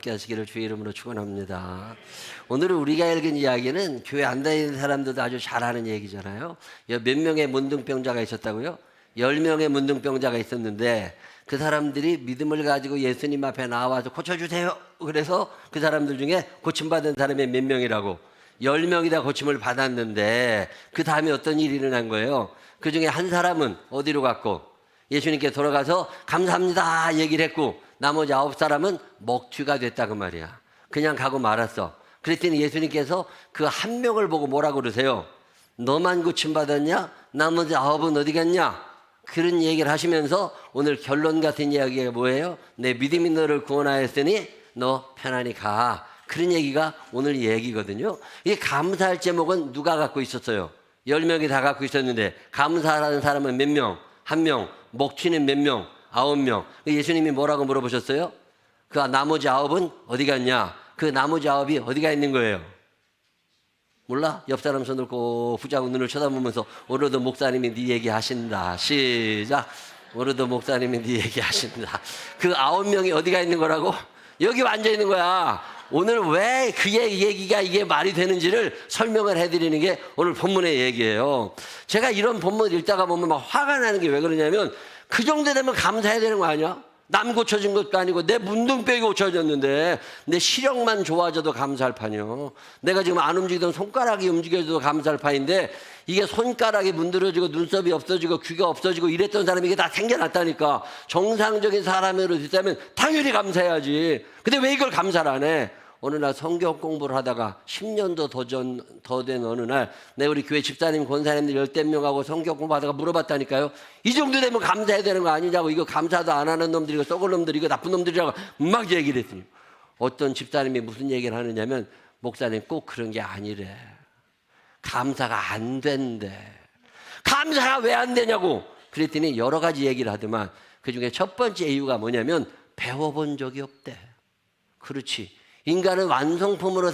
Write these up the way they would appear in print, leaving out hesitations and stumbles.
함께 하시기를 주의 이름으로 축원합니다. 오늘 우리가 읽은 이야기는 교회 안 다니는 사람들도 아주 잘 아는 얘기잖아요. 몇 명의 문둥병자가 있었다고요? 10명의 문둥병자가 있었는데 그 사람들이 믿음을 가지고 예수님 앞에 나와서 고쳐주세요. 그래서 그 사람들 중에 고침받은 사람이 몇 명이라고? 10명이 다 고침을 받았는데 그 다음에 어떤 일이 일어난 거예요? 그 중에 한 사람은 어디로 갔고 예수님께 돌아가서 감사합니다 얘기를 했고 나머지 9사람은 먹튀가 됐다 그 말이야. 그냥 가고 말았어. 그랬더니 예수님께서 그 한 명을 보고 뭐라고 그러세요? 너만 고침받았냐? 나머지 9은 어디 갔냐? 그런 얘기를 하시면서 오늘 결론 같은 이야기가 뭐예요? 내 믿음이 너를 구원하였으니 너 편안히 가. 그런 얘기가 오늘 얘기거든요. 이 감사할 제목은 누가 갖고 있었어요? 10명이 다 갖고 있었는데 감사하는 사람은 몇 명? 1명. 먹튀는 몇 명? 9명. 예수님이 뭐라고 물어보셨어요? 그 나머지 9은 어디 갔냐? 그 나머지 9이 어디가 있는 거예요? 몰라? 옆 사람 손을 꼭 붙잡고 눈을 쳐다보면서 오늘도 목사님이 네 얘기 하신다. 시작. 오늘도 목사님이 네 얘기 하신다. 그 9명이 어디가 있는 거라고? 여기 앉아 있는 거야. 오늘 왜 그의 얘기가 이게 말이 되는지를 설명을 해드리는 게 오늘 본문의 얘기예요. 제가 이런 본문 읽다가 보면 막 화가 나는 게 왜 그러냐면 그 정도 되면 감사해야 되는 거 아니야? 남 고쳐준 것도 아니고 내 문둥병이 고쳐졌는데 내 시력만 좋아져도 감사할 판이요. 내가 지금 안 움직이던 손가락이 움직여져도 감사할 판인데 이게 손가락이 문드러지고 눈썹이 없어지고 귀가 없어지고 이랬던 사람이 이게 다 생겨났다니까. 정상적인 사람으로 됐다면 당연히 감사해야지. 근데 왜 이걸 감사를 안 해? 어느 날 성경 공부를 하다가 10년도 더 된 어느 날 내가 우리 교회 집사님 권사님들 10명하고 성경 공부하다가 물어봤다니까요. 이 정도 되면 감사해야 되는 거 아니냐고. 이거 감사도 안 하는 놈들이 이거 썩을 놈들이 이거 나쁜 놈들이라고 막 얘기를 했더니 어떤 집사님이 무슨 얘기를 하느냐면 목사님 꼭 그런 게 아니래. 감사가 안 된대. 감사가 왜 안 되냐고. 그랬더니 여러 가지 얘기를 하더만 그중에 첫 번째 이유가 뭐냐면 배워본 적이 없대. 그렇지. 인간은 완성품으로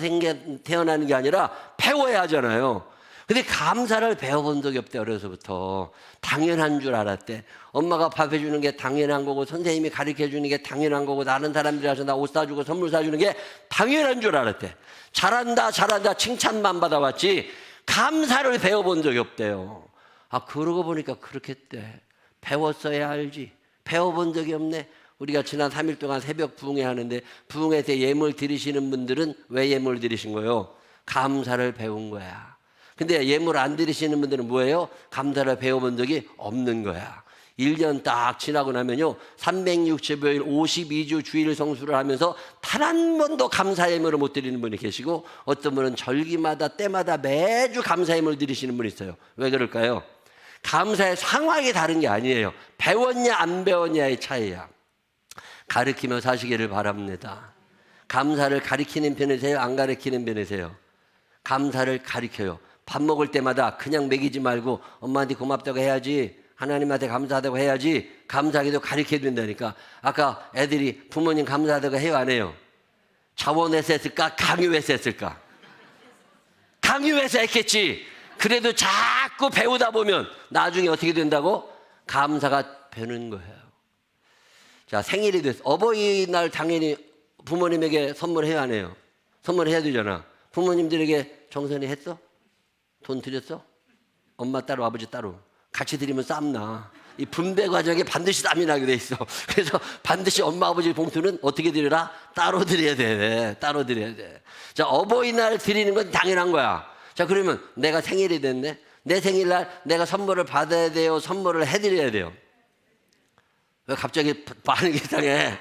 태어나는 게 아니라 배워야 하잖아요. 근데 감사를 배워본 적이 없대. 어려서부터 당연한 줄 알았대. 엄마가 밥 해주는 게 당연한 거고 선생님이 가르쳐주는 게 당연한 거고 다른 사람들이 와서 나 옷 사주고 선물 사주는 게 당연한 줄 알았대. 잘한다 잘한다 칭찬만 받아왔지 감사를 배워본 적이 없대요. 아 그러고 보니까 그렇겠대. 배웠어야 알지. 배워본 적이 없네. 우리가 지난 3일 동안 새벽 부흥회 하는데 부흥회에서 예물 드리시는 분들은 왜 예물 드리신 거예요? 감사를 배운 거야. 근데 예물 안 드리시는 분들은 뭐예요? 감사를 배워본 적이 없는 거야. 1년 딱 지나고 나면요 365일 52주 주일 성수를 하면서 단 한 번도 감사 예물을 못 드리는 분이 계시고 어떤 분은 절기마다 때마다 매주 감사 예물 드리시는 분이 있어요. 왜 그럴까요? 감사의 상황이 다른 게 아니에요. 배웠냐 안 배웠냐의 차이야. 가르치며 사시기를 바랍니다. 감사를 가르치는 편이세요? 안 가르치는 편이세요? 감사를 가르쳐요. 밥 먹을 때마다 그냥 먹이지 말고 엄마한테 고맙다고 해야지. 하나님한테 감사하다고 해야지. 감사하기도 가르쳐야 된다니까. 아까 애들이 부모님 감사하다고 해요 안 해요? 자원해서 했을까? 강요해서 했을까? 강요해서 했겠지. 그래도 자꾸 배우다 보면 나중에 어떻게 된다고? 감사가 되는 거예요. 자, 생일이 됐어. 어버이날 당연히 부모님에게 선물해야 안 해요? 선물해야 되잖아. 부모님들에게 정선이 했어? 돈 드렸어? 엄마 따로 아버지 따로. 같이 드리면 쌈나. 이 분배 과정에 반드시 쌈이 나게 돼 있어. 그래서 반드시 엄마 아버지 봉투는 어떻게 드려라? 따로 드려야 돼. 따로 드려야 돼. 자, 어버이날 드리는 건 당연한 거야. 자, 그러면 내가 생일이 됐네. 내 생일날 내가 선물을 받아야 돼요? 선물을 해드려야 돼요? 왜 갑자기 반응이 이상해?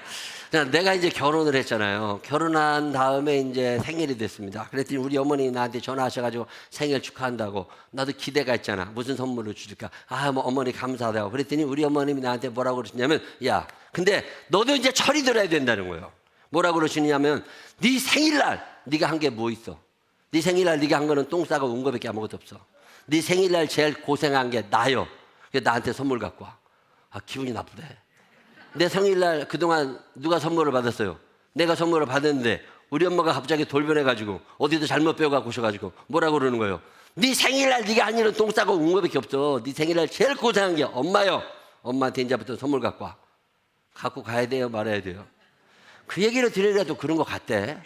내가 이제 결혼을 했잖아요. 결혼한 다음에 이제 생일이 됐습니다. 그랬더니 우리 어머니 나한테 전화하셔가지고 생일 축하한다고. 나도 기대가 있잖아. 무슨 선물을 줄까? 뭐 어머니 감사하다고. 그랬더니 우리 어머님이 나한테 뭐라고 그러시냐면 야, 근데 너도 이제 철이 들어야 된다는 거예요. 뭐라고 그러시냐면 네 생일날 네가 한 게 뭐 있어? 네 생일날 네가 한 거는 똥 싸고 운 거밖에 아무것도 없어. 네 생일날 제일 고생한 게 나요. 그래서 나한테 선물 갖고 와. 기분이 나쁘대. 내 생일날 그동안 누가 선물을 받았어요? 내가 선물을 받았는데 우리 엄마가 갑자기 돌변해가지고 어디도 잘못 배워갖고 오셔가지고 뭐라고 그러는 거예요? 네 생일날 네가 한 일은 똥 싸고 운 거밖에 없어. 네 생일날 제일 고생한 게 엄마요. 엄마한테 이제부터 선물 갖고 와. 갖고 가야 돼요 말아야 돼요? 그 얘기를 들으려도 그런 것 같대.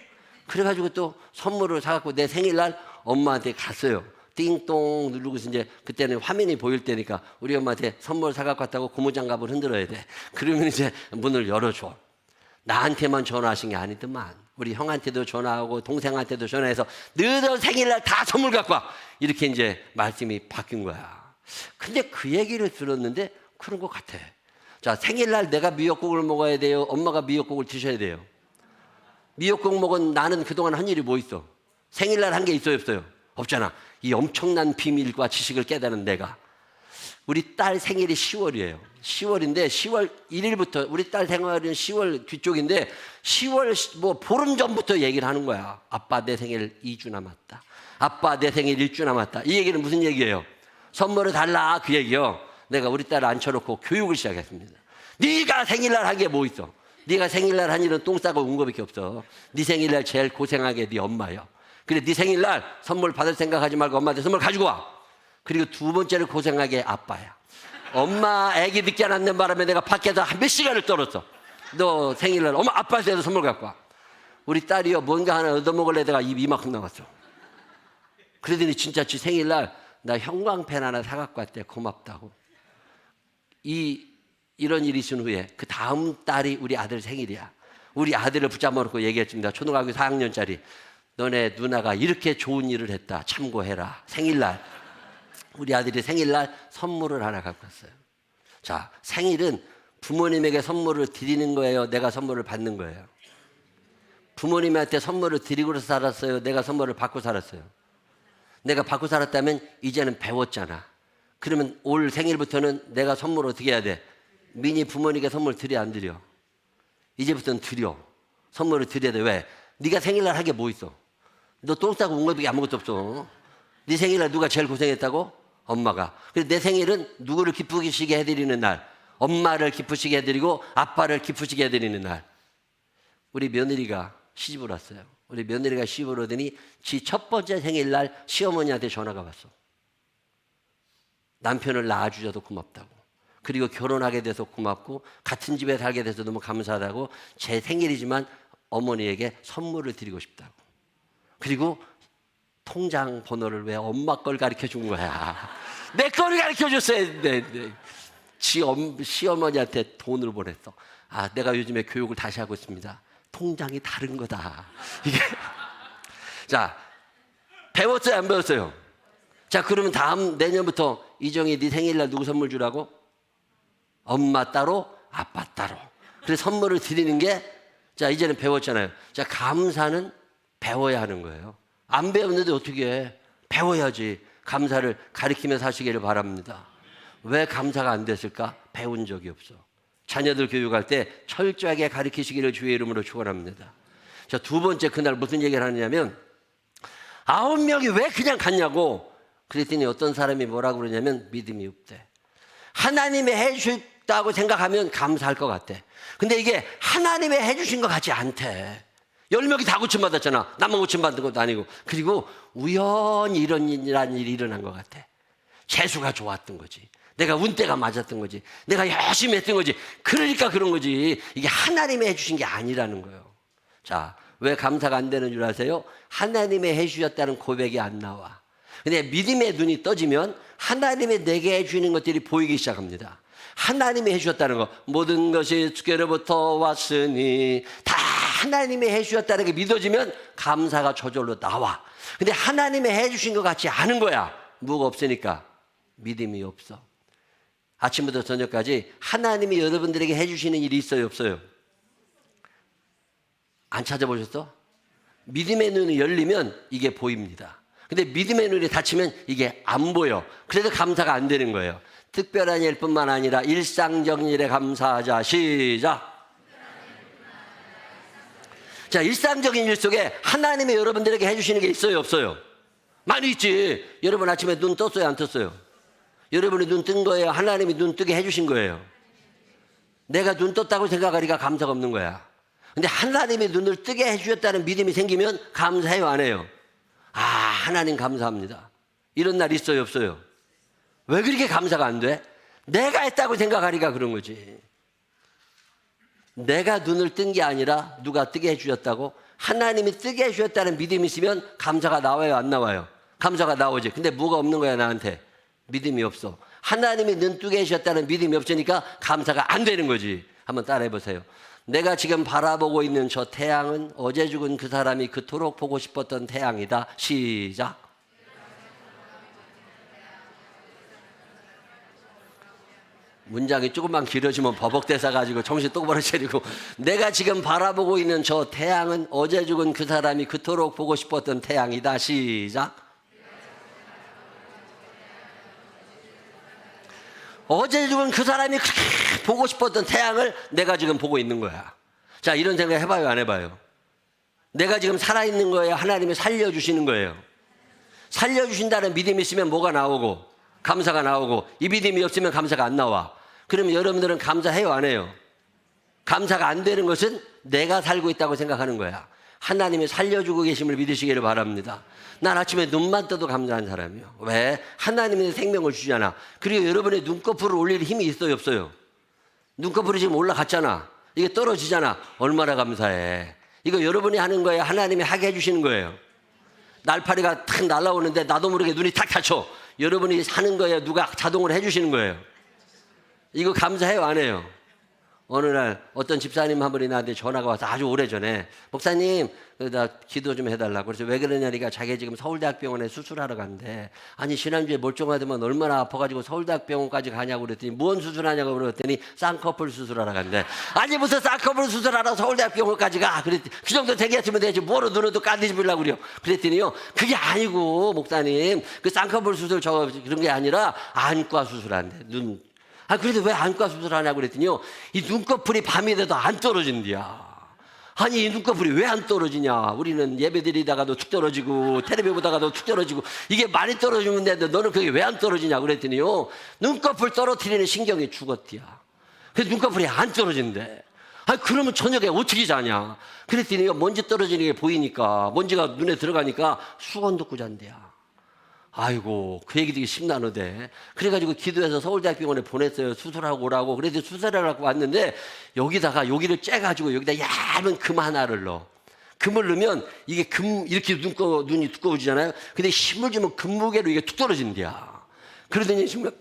그래가지고 또 선물을 사갖고 내 생일날 엄마한테 갔어요. 띵동 누르고서 이제 그때는 화면이 보일 때니까 우리 엄마한테 선물 사갖고 왔다고 고무장갑을 흔들어야 돼. 그러면 이제 문을 열어줘. 나한테만 전화하신 게 아니더만 우리 형한테도 전화하고 동생한테도 전화해서 너도 생일날 다 선물 갖고 와. 이렇게 이제 말씀이 바뀐 거야. 근데 그 얘기를 들었는데 그런 것 같아. 자, 생일날 내가 미역국을 먹어야 돼요? 엄마가 미역국을 드셔야 돼요? 미역국 먹은 나는 그동안 한 일이 뭐 있어? 생일날 한 게 있어요, 없어요? 없잖아. 이 엄청난 비밀과 지식을 깨달은 내가. 우리 딸 생일이 10월이에요. 10월인데 10월 1일부터 우리 딸 생일은 10월 뒤쪽인데 10월 뭐 보름 전부터 얘기를 하는 거야. 아빠 내 생일 2주 남았다. 아빠 내 생일 1주 남았다. 이 얘기는 무슨 얘기예요? 선물을 달라 그 얘기요. 내가 우리 딸을 앉혀놓고 교육을 시작했습니다. 네가 생일날 한 게 뭐 있어? 네가 생일날 한 일은 똥 싸고 운 거밖에 없어. 네 생일날 제일 고생하게 네 엄마요. 그래 네 생일날 선물 받을 생각하지 말고 엄마한테 선물 가지고 와. 그리고 두 번째로 고생하게 아빠야. 엄마 애기 늦게 낳는 바람에 내가 밖에서 한 몇 시간을 떨었어. 너 생일날 엄마 아빠한테도 선물 갖고 와. 우리 딸이요 뭔가 하나 얻어먹으려다가 입 이만큼 나왔어. 그러더니 진짜 지 생일날 나 형광펜 하나 사갖고 왔대. 고맙다고. 이런 일이 있은 후에 그 다음 달이 우리 아들 생일이야. 우리 아들을 붙잡아 놓고 얘기했습니다. 초등학교 4학년짜리. 너네 누나가 이렇게 좋은 일을 했다. 참고해라. 생일날. 우리 아들이 생일날 선물을 하나 갖고 왔어요. 자, 생일은 부모님에게 선물을 드리는 거예요? 내가 선물을 받는 거예요? 부모님한테 선물을 드리고 살았어요? 내가 선물을 받고 살았어요? 내가 받고 살았다면 이제는 배웠잖아. 그러면 올 생일부터는 내가 선물 어떻게 해야 돼? 민이 부모님께 선물 드려 안 드려? 이제부터는 드려. 선물을 드려야 돼. 왜? 네가 생일날 한 게 뭐 있어? 너 똥 싸고 온 것밖에 아무것도 없어. 네 생일날 누가 제일 고생했다고? 엄마가. 그래서 내 생일은 누구를 기쁘시게 해드리는 날? 엄마를 기쁘시게 해드리고 아빠를 기쁘시게 해드리는 날. 우리 며느리가 시집을 왔어요. 우리 며느리가 시집을 오더니 지 첫 번째 생일날 시어머니한테 전화가 왔어. 남편을 낳아주셔도 고맙다고. 그리고 결혼하게 돼서 고맙고 같은 집에 살게 돼서 너무 감사하다고 제 생일이지만 어머니에게 선물을 드리고 싶다고. 그리고 통장 번호를 왜 엄마 걸 가르쳐 준 거야. 내 거를 가르쳐 줬어야 했는데 시어머니한테 돈을 보냈어. 아, 내가 요즘에 교육을 다시 하고 있습니다. 통장이 다른 거다. 이게 자, 배웠어요 안 배웠어요? 자, 그러면 다음 내년부터 이정희 네 생일날 누구 선물 주라고? 엄마 따로 아빠 따로. 그래서 선물을 드리는 게 자 이제는 배웠잖아요. 자, 감사는 배워야 하는 거예요. 안 배웠는데 어떻게 해? 배워야지. 감사를 가르치면서 하시기를 바랍니다. 왜 감사가 안 됐을까? 배운 적이 없어. 자녀들 교육할 때 철저하게 가르치시기를 주의 이름으로 축원합니다. 자, 두 번째 그날 무슨 얘기를 하느냐면 9명이 왜 그냥 갔냐고. 그랬더니 어떤 사람이 뭐라고 그러냐면 믿음이 없대. 하나님이 해주셨다고 생각하면 감사할 것 같아. 근데 이게 하나님이 해주신 것 같지 않대. 10명이 다 고침받았잖아. 나만 고침받은 것도 아니고. 그리고 우연히 이런 일이 일어난 것 같아. 재수가 좋았던 거지. 내가 운때가 맞았던 거지. 내가 열심히 했던 거지. 그러니까 그런 거지. 이게 하나님이 해주신 게 아니라는 거예요. 자, 왜 감사가 안 되는 줄 아세요? 하나님이 해주셨다는 고백이 안 나와. 근데 믿음의 눈이 떠지면 하나님이 내게 해주는 것들이 보이기 시작합니다. 하나님이 해주셨다는 거. 모든 것이 주께로부터 왔으니 다 하나님이 해주셨다는 게 믿어지면 감사가 저절로 나와. 근데 하나님이 해주신 것 같지 않은 거야. 뭐가 없으니까 믿음이 없어. 아침부터 저녁까지 하나님이 여러분들에게 해주시는 일이 있어요 없어요? 안 찾아보셨어? 믿음의 눈이 열리면 이게 보입니다. 근데 믿음의 눈이 닫히면 이게 안 보여. 그래서 감사가 안 되는 거예요. 특별한 일뿐만 아니라 일상적인 일에 감사하자. 시작. 자, 일상적인 일 속에 하나님이 여러분들에게 해주시는 게 있어요 없어요? 많이 있지. 여러분 아침에 눈 떴어요 안 떴어요? 여러분이 눈 뜬 거예요? 하나님이 눈 뜨게 해주신 거예요? 내가 눈 떴다고 생각하니까 감사가 없는 거야. 근데 하나님이 눈을 뜨게 해주셨다는 믿음이 생기면 감사해요 안 해요? 아, 하나님 감사합니다. 이런 날 있어요 없어요? 왜 그렇게 감사가 안 돼? 내가 했다고 생각하니까 그런 거지. 내가 눈을 뜬 게 아니라 누가 뜨게 해주셨다고? 하나님이 뜨게 해주셨다는 믿음이 있으면 감사가 나와요, 안 나와요? 감사가 나오지. 근데 뭐가 없는 거야, 나한테? 믿음이 없어. 하나님이 눈 뜨게 해주셨다는 믿음이 없으니까 감사가 안 되는 거지. 한번 따라해 보세요. 내가 지금 바라보고 있는 저 태양은 어제 죽은 그 사람이 그토록 보고 싶었던 태양이다. 시작. 문장이 조금만 길어지면 버벅대사 가지고 정신 똑바로 차리고, 내가 지금 바라보고 있는 저 태양은 어제 죽은 그 사람이 그토록 보고 싶었던 태양이다. 시작. 어제 죽은 그 사람이 그렇게 보고 싶었던 태양을 내가 지금 보고 있는 거야. 자, 이런 생각 해봐요, 안 해봐요? 내가 지금 살아있는 거예요, 하나님이 살려주시는 거예요? 살려주신다는 믿음이 있으면 뭐가 나오고? 감사가 나오고. 이 믿음이 없으면 감사가 안 나와. 그러면 여러분들은 감사해요, 안 해요? 감사가 안 되는 것은 내가 살고 있다고 생각하는 거야. 하나님이 살려주고 계심을 믿으시기를 바랍니다. 난 아침에 눈만 떠도 감사한 사람이에요. 왜? 하나님이 생명을 주잖아. 그리고 여러분의 눈꺼풀을 올릴 힘이 있어요, 없어요? 눈꺼풀이 지금 올라갔잖아. 이게 떨어지잖아. 얼마나 감사해. 이거 여러분이 하는 거예요, 하나님이 하게 해주시는 거예요? 날파리가 탁 날아오는데 나도 모르게 눈이 탁 닫혀. 여러분이 하는 거예요, 누가 자동으로 해주시는 거예요? 이거 감사해요, 안 해요? 어느 날 어떤 집사님 한 분이 나한테 전화가 와서 아주 오래전에, 목사님 나 기도 좀 해달라고. 그래서 왜 그러냐니까 자기 지금 서울대학병원에 수술하러 간대. 아니 지난주에 멀쩡하더만 얼마나 아파가지고 서울대학병원까지 가냐고 그랬더니 뭔 수술하냐고 그랬더니 쌍꺼풀 수술하러 간대. 아니 무슨 쌍꺼풀 수술하러 서울대학병원까지 가. 그랬더니 그 정도 되겠으면 되지 뭐로 눈으로 까디집으려고 그래요. 그랬더니요, 그게 아니고 목사님 그 쌍꺼풀 수술 저 그런 게 아니라 안과 수술한대. 눈. 아, 그래도 왜 안과 수술하냐고 그랬더니요, 이 눈꺼풀이 밤이 돼도 안 떨어진대야. 아니, 이 눈꺼풀이 왜 안 떨어지냐? 우리는 예배 드리다가도 툭 떨어지고, 텔레비 보다가도 툭 떨어지고, 이게 많이 떨어지면 되는데 너는 그게 왜 안 떨어지냐? 그랬더니요, 눈꺼풀 떨어뜨리는 신경이 죽었대야. 그래서 눈꺼풀이 안 떨어진대. 아, 그러면 저녁에 어떻게 자냐? 그랬더니요, 먼지 떨어지는 게 보이니까, 먼지가 눈에 들어가니까 수건 덮고 잔대야. 아이고, 그 얘기 되게 심란하대. 그래가지고 기도해서 서울대학병원에 보냈어요. 수술하고 오라고. 그래서 수술을 하고 왔는데 여기다가 여기를 째가지고 여기다 얇은 금 하나를 넣어. 금을 넣으면 이게 이렇게 눈이 두꺼워지잖아요. 근데 힘을 주면 금 무게로 이게 툭 떨어진대야. 그러더니 정말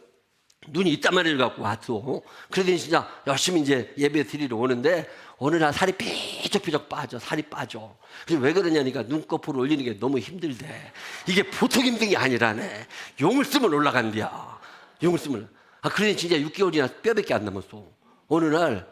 눈이 이딴 말을 갖고 왔어. 그러더니 진짜 열심히 이제 예배 드리러 오는데 어느 날 살이 삐쩍삐쩍 빠져. 살이 빠져. 그래서 왜 그러냐니까 눈꺼풀을 올리는 게 너무 힘들대. 이게 보통 힘든 게 아니라네. 용을 쓰면 올라간대야. 용을 쓰면. 아, 그러니 진짜 6개월이나 뼈밖에 안 남았어. 어느 날,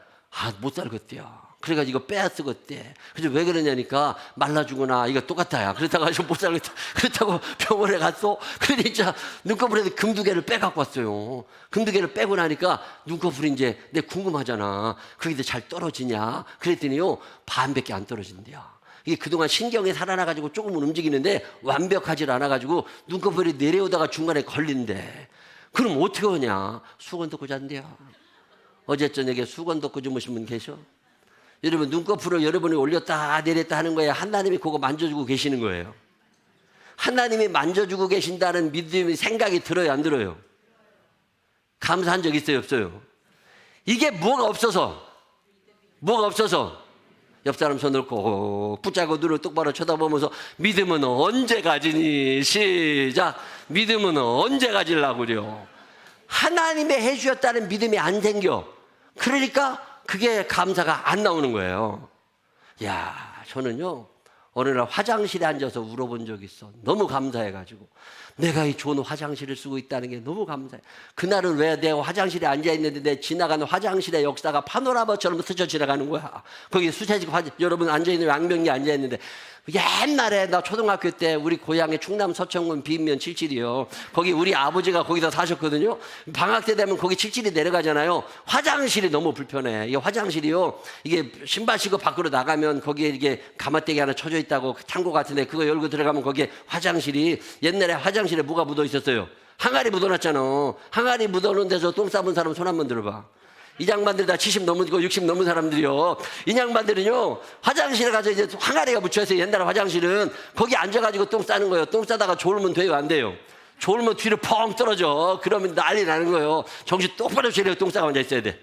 못 살겠대야. 그래가지고 이거 빼야 쓰겠대. 그래서 왜 그러냐니까 말라 죽거나 이거 똑같아야. 그렇다고 못 살겠다. 그렇다고 병원에 갔어. 그런데 진짜 눈꺼풀에서 금 2개를 빼갖고 왔어요. 금 2개를 빼고 나니까 눈꺼풀이 이제 내 궁금하잖아. 그게 잘 떨어지냐? 그랬더니요, 반밖에 안 떨어진대야. 이게 그동안 신경이 살아나가지고 조금은 움직이는데 완벽하지 않아가지고 눈꺼풀이 내려오다가 중간에 걸린대. 그럼 어떻게 하냐? 수건 덮고 잔대요. 어제 저녁에 수건 덮고 주무신 분 계셔? 여러분, 눈꺼풀을 여러분이 올렸다 내렸다 하는 거예요. 하나님이 그거 만져주고 계시는 거예요. 하나님이 만져주고 계신다는 믿음이 생각이 들어요, 안 들어요? 감사한 적 있어요, 없어요? 이게 뭐가 없어서 옆 사람 손을 꼭 붙잡고 눈을 똑바로 쳐다보면서 믿음은 언제 가지니? 시작. 믿음은 언제 가지려고 그래요? 하나님이 해주셨다는 믿음이 안 생겨. 그러니까 그게 감사가 안 나오는 거예요. 야, 저는요, 어느 날 화장실에 앉아서 울어본 적이 있어. 너무 감사해가지고. 내가 이 좋은 화장실을 쓰고 있다는 게 너무 감사해. 그날은 왜 내가 화장실에 앉아있는데 내 지나가는 화장실의 역사가 파노라마처럼 스쳐 지나가는 거야. 거기 수채직 여러분 앉아있는 왕명리 앉아있는데, 옛날에 나 초등학교 때 우리 고향에 충남 서천군 비인면 칠칠이요. 거기 우리 아버지가 거기다 사셨거든요. 방학 때 되면 거기 칠칠이 내려가잖아요. 화장실이 너무 불편해. 이게 화장실이요, 이게 신발 신고 밖으로 나가면 거기에 이게 가마떼기 하나 쳐져 있다고, 창고 같은데 그거 열고 들어가면 거기에 화장실이, 옛날에 화장실에 뭐가 묻어 있었어요? 항아리 묻어놨잖아. 항아리 묻어놓은 데서 똥 싸본 사람 손 한번 들어봐. 이 양반들 다 70 넘고 60 넘은 사람들이요. 이 양반들은요, 화장실에 가서 이제 항아리가 묻혀있어요. 옛날에 화장실은 거기 앉아가지고 똥 싸는 거예요. 똥 싸다가 졸으면 돼요, 안 돼요? 졸으면 뒤로 펑 떨어져. 그러면 난리 나는 거예요. 정신 똑바로 차려. 똥 싸고 앉아 있어야 돼.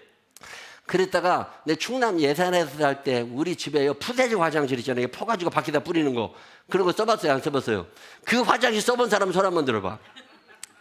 그랬다가 내 충남 예산에서 살 때 우리 집에 푸세식 화장실 있잖아요. 퍼가지고 밖에다 뿌리는 거. 그런 거 써봤어요? 안 써봤어요? 그 화장실 써본 사람 손 한번 들어봐.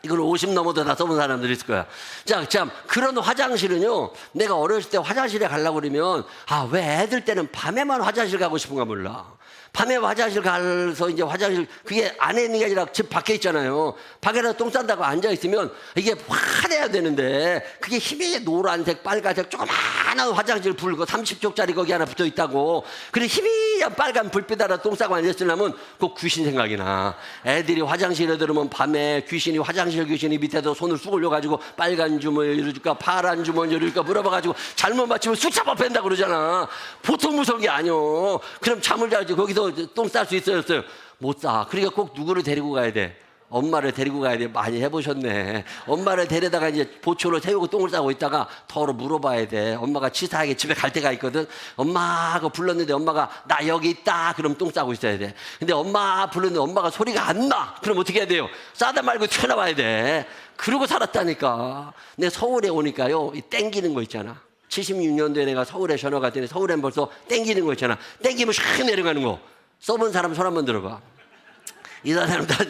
이걸 50 넘어도 다 써본 사람들이 있을 거야. 자, 참 그런 화장실은요, 내가 어렸을 때 화장실에 가려고 그러면 왜 애들 때는 밤에만 화장실 가고 싶은가 몰라. 밤에 화장실 가서 이제 화장실 그게 안에 있는 게 아니라 집 밖에 있잖아요. 밖에서 똥 싼다고 앉아 있으면 이게 환해야 되는데 그게 힘이 노란색, 빨간색 조그마한 화장실 불 30쪽짜리 거기 하나 붙어 있다고. 그래 희미한 빨간 불빛 하나 똥 싸고 앉아 있으려면 그 귀신 생각이 나. 애들이 화장실에 들으면 밤에 귀신이 화장실 귀신이 밑에서 손을 쑥 올려가지고 빨간 주머니 열어줄까 파란 주머니 열어줄까 물어봐가지고 잘못 맞추면 쑥 잡아 뺀다 그러잖아. 보통 무서운 게 아니오. 그럼 잠을 자지 거기서 똥 쌀 수 있어요? 없어요? 못 싸. 그러니까 꼭 누구를 데리고 가야 돼? 엄마를 데리고 가야 돼. 많이 해보셨네. 엄마를 데려다가 이제 보초로 세우고 똥을 싸고 있다가 더러 물어봐야 돼. 엄마가 치사하게 집에 갈 때가 있거든. 엄마 하고 불렀는데 엄마가 나 여기 있다. 그럼 똥 싸고 있어야 돼. 근데 엄마 불렀는데 엄마가 소리가 안 나. 그럼 어떻게 해야 돼요? 싸다 말고 튀어나와야 돼. 그러고 살았다니까. 근데 서울에 오니까요, 이 땡기는 거 있잖아. 76년도에 내가 서울에 전화 갔더니 서울엔 벌써 땡기는 거 있잖아. 땡기면 샥 내려가는 거. 써본 사람 손 한번 들어봐. 이 사람 다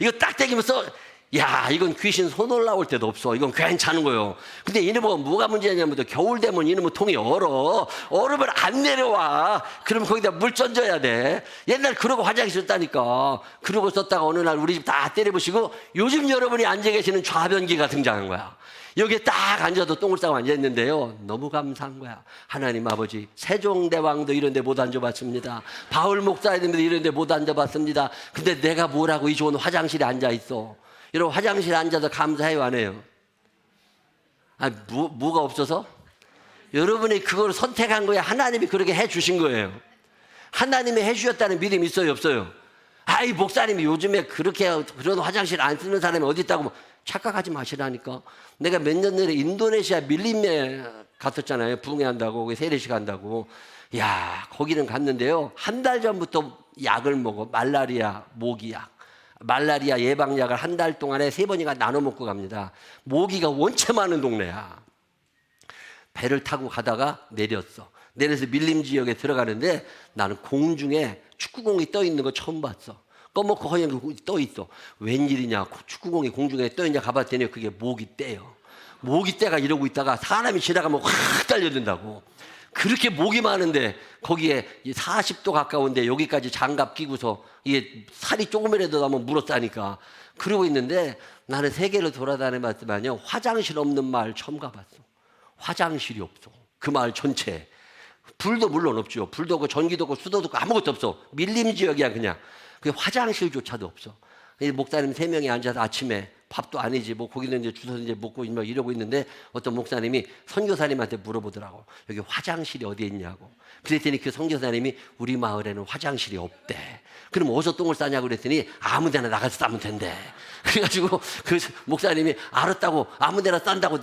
이거 딱 땡기면 야, 이건 귀신 손 올라올 때도 없어. 이건 괜찮은 거요. 근데 이놈은 뭐가 문제냐면 겨울 되면 이놈은 통이 얼으면 안 내려와. 그럼 거기다 물 던져야 돼. 옛날 그러고 화장실 썼다니까. 그러고 썼다가 어느 날 우리 집 다 때려부시고 요즘 여러분이 앉아 계시는 좌변기가 등장한 거야. 여기에 딱 앉아도 똥을 싸고 앉아있는데요, 너무 감사한 거야. 하나님 아버지, 세종대왕도 이런 데 못 앉아봤습니다. 바울 목사님도 이런 데 못 앉아봤습니다. 근데 내가 뭐라고 이 좋은 화장실에 앉아있어. 여러분 화장실에 앉아서 감사해요 안 해요? 뭐가 없어서? 여러분이 그걸 선택한 거야. 하나님이 그렇게 해주신 거예요. 하나님이 해주셨다는 믿음이 있어요 없어요? 목사님이 요즘에 그렇게 그런 화장실 안 쓰는 사람이 어디 있다고. 착각하지 마시라니까. 내가 몇 년 전에 인도네시아 밀림에 갔었잖아요. 부흥회한다고 세례식 한다고. 야, 거기는 갔는데요, 한 달 전부터 약을 먹어. 말라리아 모기약, 말라리아 예방약을 한 달 동안에 3번이가 나눠 먹고 갑니다. 모기가 원체 많은 동네야. 배를 타고 가다가 내렸어. 내려서 밀림 지역에 들어가는데 나는 공중에 축구공이 떠 있는 거 처음 봤어. 꺼먹고 허연 떠 있어. 웬일이냐? 축구공이 공중에 떠 있냐 가봤더니 그게 모기떼요. 모기떼가 이러고 있다가 사람이 지나가면 확 달려든다고. 그렇게 목이 많은데 거기에 40도 가까운데 여기까지 장갑 끼고서 이게 살이 조금이라도 나면 물었다니까. 그러고 있는데 나는 세계를 돌아다녀봤지만요, 화장실 없는 마을 처음 가봤어. 화장실이 없어. 그 마을 전체에. 불도 물론 없죠. 불도 없고 전기도 없고 수도도 없고 아무것도 없어. 밀림 지역이야 그냥. 그 화장실조차도 없어. 목사님 3명이 앉아서 아침에 밥도 아니지 뭐 고기는 이제 주워서 이제 먹고 이러고 있는데 어떤 목사님이 선교사님한테 물어보더라고. 여기 화장실이 어디에 있냐고. 그랬더니 그 선교사님이 우리 마을에는 화장실이 없대. 그럼 어디서 똥을 싸냐고 그랬더니 아무 데나 나가서 싸면 된대. 그래가지고 그 목사님이 알았다고 아무 데나 싼다고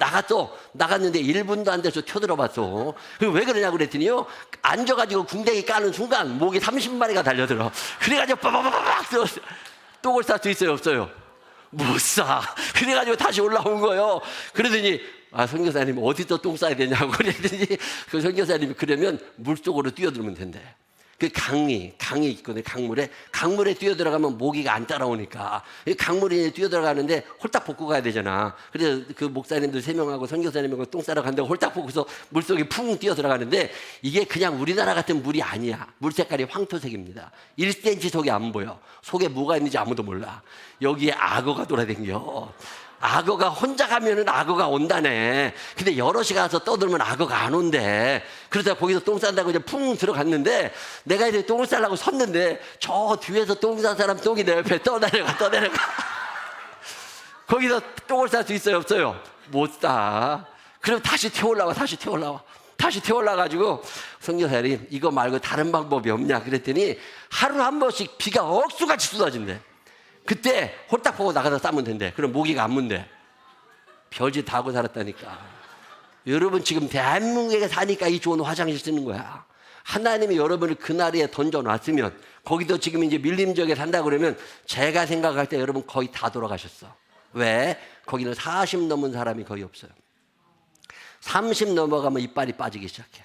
나갔는데 1분도 안 돼서 튀어들어봤어. 왜 그러냐고 그랬더니요, 앉아가지고 궁뎅이 까는 순간 목이 30마리가 달려들어. 그래가지고 빠바바바박 똥을 쌀 수 있어요 없어요? 못 싸. 그래가지고 다시 올라온 거예요. 그러더니 선교사님 어디서 똥 싸야 되냐고 그랬더니 그 선교사님이 그러면 물속으로 뛰어들면 된대. 그 강이 있거든요. 강물에 뛰어들어가면 모기가 안 따라오니까. 강물에 뛰어들어가는데 홀딱 벗고 가야 되잖아. 그래서 그 목사님들 3명하고 선교사님하고 똥 싸러 간다고 홀딱 벗고서 물속에 푹 뛰어들어가는데 이게 그냥 우리나라 같은 물이 아니야. 물 색깔이 황토색입니다. 1cm 속에 안 보여. 속에 뭐가 있는지 아무도 몰라. 여기에 악어가 돌아다녀. 악어가 혼자 가면은 악어가 온다네. 근데 여럿이 가서 떠들면 악어가 안 온대. 그러다 거기서 똥 싼다고 이제 풍 들어갔는데 내가 이제 똥을 싸려고 섰는데 저 뒤에서 똥 싼 사람 똥이 내 옆에 떠내려가. 거기서 똥을 쌀 수 있어요 없어요? 못 싸. 그럼 다시 태올라가지고 선교사님 이거 말고 다른 방법이 없냐 그랬더니 하루 한 번씩 비가 억수같이 쏟아진대. 그때 홀딱 보고 나가서 싸면 된대. 그럼 모기가 안 문대. 별짓 다 하고 살았다니까. 여러분 지금 대한민국에 사니까 이 좋은 화장실 쓰는 거야. 하나님이 여러분을 그 나라에 던져놨으면 거기도 지금 이제 밀림 지역에 산다 그러면 제가 생각할 때 여러분 거의 다 돌아가셨어. 왜? 거기는 40 넘은 사람이 거의 없어요. 30 넘어가면 이빨이 빠지기 시작해.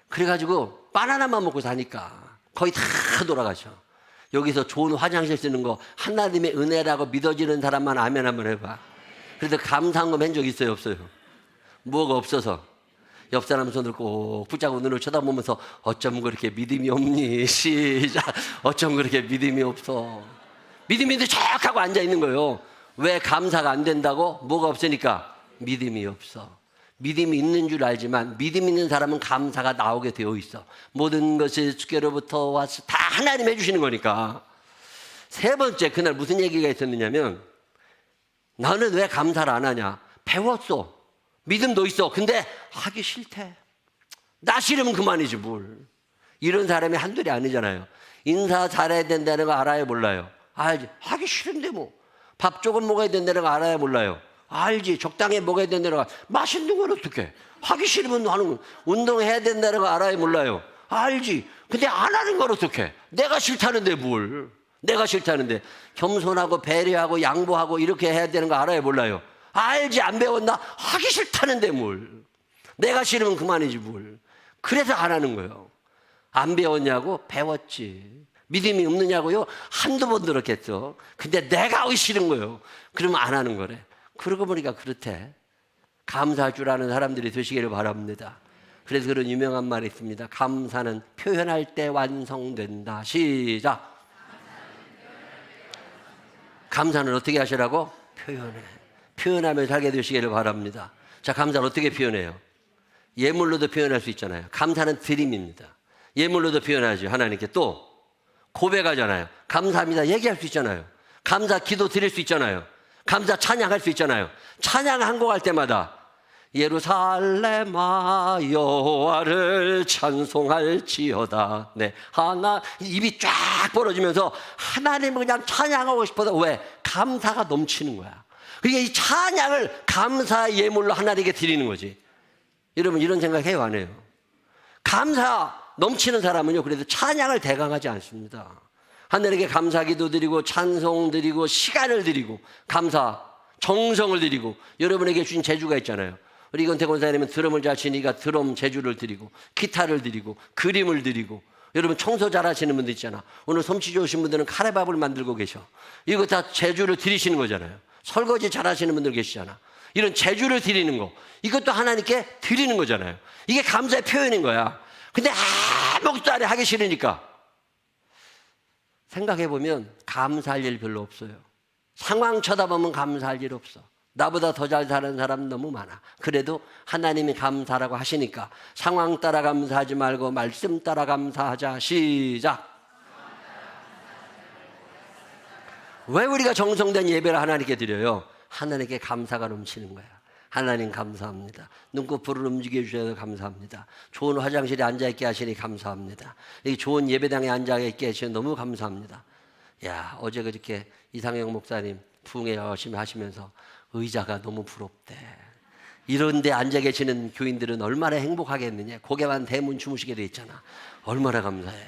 그래가지고 바나나만 먹고 사니까 거의 다 돌아가셔. 여기서 좋은 화장실 쓰는 거 하나님의 은혜라고 믿어지는 사람만 아멘 한번 해봐. 그래도 감사한 거 맨 적 있어요, 없어요? 뭐가 없어서. 옆 사람 손을 꼭 붙잡고 눈을 쳐다보면서 어쩜 그렇게 믿음이 없니? 시작. 어쩜 그렇게 믿음이 없어? 믿음이 있는데 척 하고 앉아있는 거예요. 왜 감사가 안 된다고? 뭐가 없으니까? 믿음이 없어. 믿음이 있는 줄 알지만 믿음 있는 사람은 감사가 나오게 되어 있어. 모든 것이 주께로부터 와서 다 하나님 해주시는 거니까. 세 번째, 그날 무슨 얘기가 있었느냐면 나는 왜 감사를 안 하냐? 배웠어. 믿음도 있어. 근데 하기 싫대. 나 싫으면 그만이지 뭘. 이런 사람이 한둘이 아니잖아요. 인사 잘해야 된다는 거 알아요, 몰라요? 알지. 하기 싫은데 뭐. 밥 조금 먹어야 된다는 거 알아요, 몰라요? 알지. 적당히 먹어야 된다는 거. 맛있는 건 어떡해. 하기 싫으면 하는 거. 운동해야 된다는 거 알아요, 몰라요? 알지. 근데 안 하는 걸 어떡해. 내가 싫다는데 뭘. 내가 싫다는데. 겸손하고 배려하고 양보하고 이렇게 해야 되는 거 알아요, 몰라요? 알지. 안 배웠나? 하기 싫다는데 뭘. 내가 싫으면 그만이지 뭘. 그래서 안 하는 거예요. 안 배웠냐고? 배웠지. 믿음이 없느냐고요? 한두 번 들었겠죠. 근데 내가 하기 싫은 거예요. 그러면 안 하는 거래. 그러고 보니까 그렇대. 감사할 줄 아는 사람들이 되시기를 바랍니다. 그래서 그런 유명한 말이 있습니다. 감사는 표현할 때 완성된다. 시작. 감사는 어떻게 하시라고? 표현해. 표현하며 살게 되시기를 바랍니다. 자, 감사는 어떻게 표현해요? 예물로도 표현할 수 있잖아요. 감사는 드림입니다. 예물로도 표현하죠. 하나님께. 또 고백하잖아요. 감사합니다. 얘기할 수 있잖아요. 감사 기도 드릴 수 있잖아요. 감사 찬양할 수 있잖아요. 찬양 한 곡 할 때마다 예루살렘아 여호와를 찬송할지어다. 네, 하나 입이 쫙 벌어지면서 하나님을 그냥 찬양하고 싶어서. 왜? 감사가 넘치는 거야. 그러니까 이 찬양을 감사 예물로 하나님께 드리는 거지. 여러분 이런 생각해요, 안 해요? 감사 넘치는 사람은요, 그래도 찬양을 대강하지 않습니다. 하나님께 감사기도 드리고 찬송 드리고 시간을 드리고 감사 정성을 드리고. 여러분에게 주신 재주가 있잖아요. 우리 이건태 권사님은 드럼을 잘 치니까 드럼 재주를 드리고 기타를 드리고 그림을 드리고. 여러분 청소 잘하시는 분들 있잖아. 오늘 솜씨 좋으신 분들은 카레밥을 만들고 계셔. 이거 다 재주를 드리시는 거잖아요. 설거지 잘하시는 분들 계시잖아. 이런 재주를 드리는 거, 이것도 하나님께 드리는 거잖아요. 이게 감사의 표현인 거야. 근데 아무것도 안 해. 하기 싫으니까. 생각해보면 감사할 일 별로 없어요. 상황 쳐다보면 감사할 일 없어. 나보다 더 잘 사는 사람 너무 많아. 그래도 하나님이 감사라고 하시니까 상황 따라 감사하지 말고 말씀 따라 감사하자. 시작. 왜 우리가 정성된 예배를 하나님께 드려요? 하나님께 감사가 넘치는 거야. 하나님 감사합니다. 눈꺼풀을 움직여 주셔서 감사합니다. 좋은 화장실에 앉아있게 하시니 감사합니다. 이 좋은 예배당에 앉아있게 하시니 너무 감사합니다. 야, 어제 그렇게 이상영 목사님 부흥회 열심히 하시면서 의자가 너무 부럽대. 이런 데 앉아 계시는 교인들은 얼마나 행복하겠느냐. 고개만 대문 주무시게 돼 있잖아. 얼마나 감사해.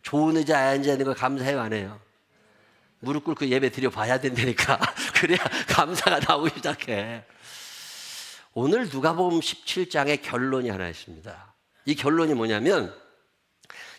좋은 의자에 앉아 있는 거 감사해요, 안 해요? 무릎 꿇고 예배 드려 봐야 된다니까. 그래야 감사가 나오기 시작해. 오늘 누가복음 17장의 결론이 하나 있습니다. 이 결론이 뭐냐면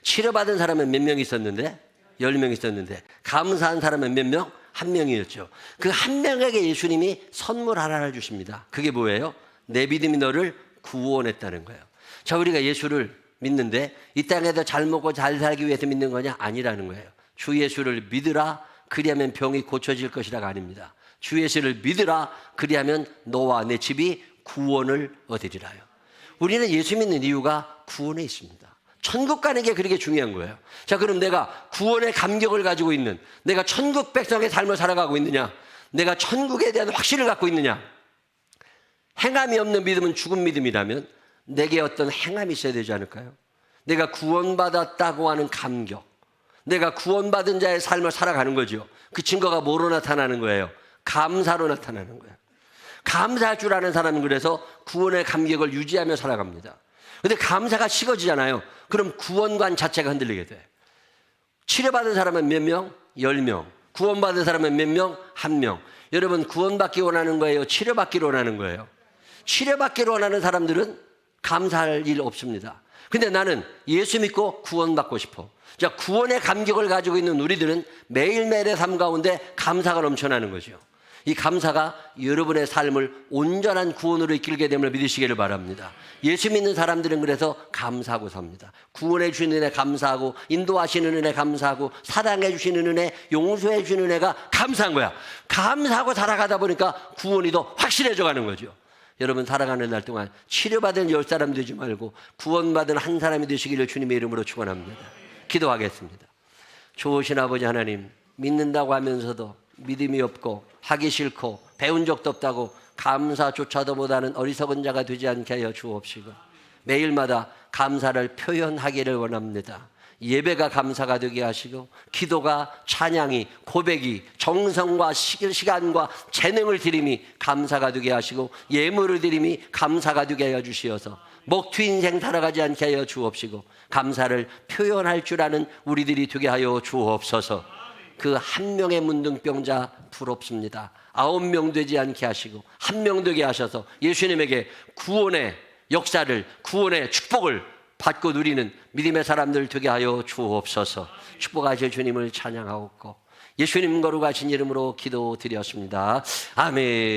치료받은 사람은 몇 명 있었는데? 10명 있었는데 감사한 사람은 몇 명? 1명이었죠. 그 1명에게 예수님이 선물 하나를 주십니다. 그게 뭐예요? 내 믿음이 너를 구원했다는 거예요. 자, 우리가 예수를 믿는데 이 땅에서 잘 먹고 잘 살기 위해서 믿는 거냐? 아니라는 거예요. 주 예수를 믿으라 그리하면 병이 고쳐질 것이라가 아닙니다. 주 예수를 믿으라 그리하면 너와 내 집이 구원을 얻으리라요. 우리는 예수 믿는 이유가 구원에 있습니다. 천국 가는 게 그렇게 중요한 거예요. 자, 그럼 내가 구원의 감격을 가지고 있는, 내가 천국 백성의 삶을 살아가고 있느냐, 내가 천국에 대한 확신을 갖고 있느냐. 행함이 없는 믿음은 죽은 믿음이라면 내게 어떤 행함이 있어야 되지 않을까요? 내가 구원받았다고 하는 감격, 내가 구원받은 자의 삶을 살아가는 거죠. 그 증거가 뭐로 나타나는 거예요? 감사로 나타나는 거예요. 감사할 줄 아는 사람은 그래서 구원의 감격을 유지하며 살아갑니다. 근데 감사가 식어지잖아요. 그럼 구원관 자체가 흔들리게 돼. 치료받은 사람은 몇 명? 10명. 구원받은 사람은 몇 명? 1명. 여러분 구원받기 원하는 거예요? 치료받기를 원하는 거예요? 치료받기를 원하는 사람들은 감사할 일 없습니다. 근데 나는 예수 믿고 구원받고 싶어. 자, 구원의 감격을 가지고 있는 우리들은 매일매일의 삶 가운데 감사가 넘쳐나는 거죠. 이 감사가 여러분의 삶을 온전한 구원으로 이끌게 됨을 믿으시기를 바랍니다. 예수 믿는 사람들은 그래서 감사하고 삽니다. 구원해 주시는 은혜 감사하고, 인도하시는 은혜 감사하고, 사랑해 주시는 은혜, 용서해 주시는 은혜가 감사한 거야. 감사하고 살아가다 보니까 구원이 더 확실해져 가는 거죠. 여러분, 살아가는 날 동안 치료받은 10사람 되지 말고 구원받은 한 사람이 되시기를 주님의 이름으로 축원합니다. 기도하겠습니다. 좋으신 아버지 하나님, 믿는다고 하면서도 믿음이 없고 하기 싫고 배운 적도 없다고 감사조차도 못하는 어리석은 자가 되지 않게 하여 주옵시고, 매일마다 감사를 표현하기를 원합니다. 예배가 감사가 되게 하시고, 기도가, 찬양이, 고백이, 정성과 시간과 재능을 드림이 감사가 되게 하시고, 예물을 드림이 감사가 되게 하여 주시어서 먹튀 인생 살아가지 않게 하여 주옵시고, 감사를 표현할 줄 아는 우리들이 되게 하여 주옵소서. 그 한 명의 문둥병자 부럽습니다. 9명 되지 않게 하시고 1명 되게 하셔서 예수님에게 구원의 역사를, 구원의 축복을 받고 누리는 믿음의 사람들 되게 하여 주옵소서. 축복하실 주님을 찬양하옵고 예수님 거룩하신 이름으로 기도드렸습니다. 아멘.